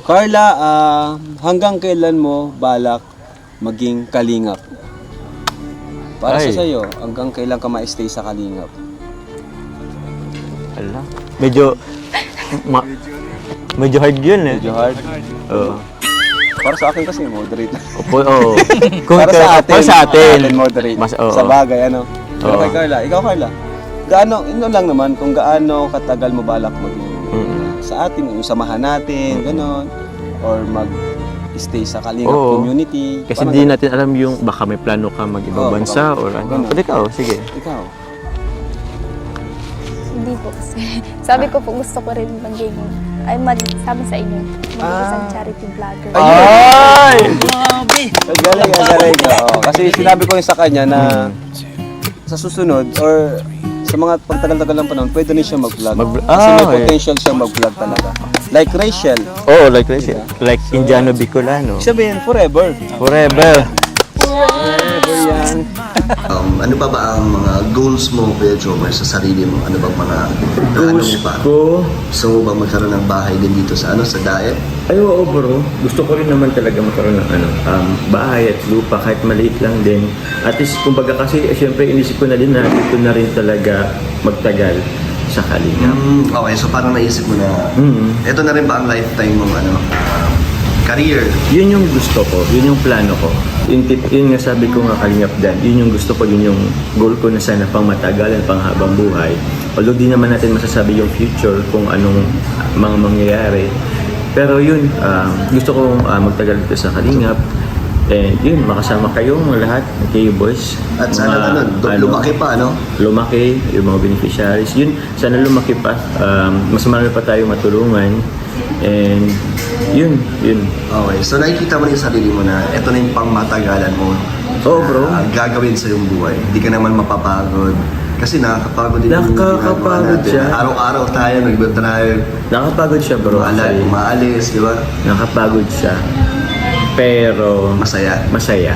Carla, hanggang kailan mo balak maging kalingap? Para Ay. sa sayo, hanggang kailan ka ma-stay sa kalingap? Ala. Medyo hard yun eh. Medyo hard. Oo. Para sa akin kasi moderate. Opo, oo. Para sa atin, moderate. Mas, oo. Sa bagay, ano? Pero Oo. kay Carla, ikaw Carla, gaano, ino lang naman, kung gaano katagal mo balak maging sa atin, yung samahan natin, gano'n, or mag-stay sa kalingap Oo. community. Kasi Parang di ganun. natin alam yung baka may plano ka mag-ibang Oo, bansa baka- or ano. ganun. Pwede ka, sige. Ikaw. Hindi po kasi. Sabi ko po gusto ko rin maging, sama sa inyo. Maging isang charity vlogger. Ay! Ang galing, ang galing. Oo. Kasi sinabi ko rin sa kanya na sa susunod or sa mga pagtagal-tagal ng panahon, pwede rin siya mag-vlog. Kasi may okay. potential siya mag-vlog talaga. Like Rachel. Oo, like Indiano Bicolano. Sabihin, forever. Forever. Forever yan. Ano pa ba ang mga goals mo, Kuya Jomar, sa sarili mo? Ano bang mga plano mo pa? ko? Gusto mo bang magkaroon ng bahay din dito sa Daet? Ay, oo bro. Gusto ko rin naman talaga magkaroon ng bahay at lupa kahit maliit lang din. At least, kumbaga kasi, syempre inisip ko na din na dito na rin talaga magtagal sa Kalingap. Okay, so parang naisip mo na, ito na rin ba ang lifetime mong career? Yun yung gusto ko, yun yung plano ko. Yun nga sabi ko nga Kalingap Dan, yun yung gusto ko, yun yung goal ko na sana pang matagalan, pang habang buhay. Although di naman natin masasabi yung future kung anong mga mangyayari. Pero yun, gusto ko magtagal dito sa Kalingap. And yun, makasama kayong lahat, kayo boys. At sana lumaki pa, ano? Lumaki, yung mga beneficiaries. Yun, sana lumaki pa. Mas marami pa tayo matulungan. And yun. Okay, so nakikita mo na yung sarili mo na ito na yung pangmatagalan mo. Oo, bro. Gagawin sa iyong buhay. Hindi ka naman mapapagod. Kasi nakakapagod din yung ginagawa Nakakapagod natin. siya. Araw-araw tayo nagdadrive. Nakapagod siya bro. Maalis, di ba? Nakapagod siya. Pero Masaya. masaya.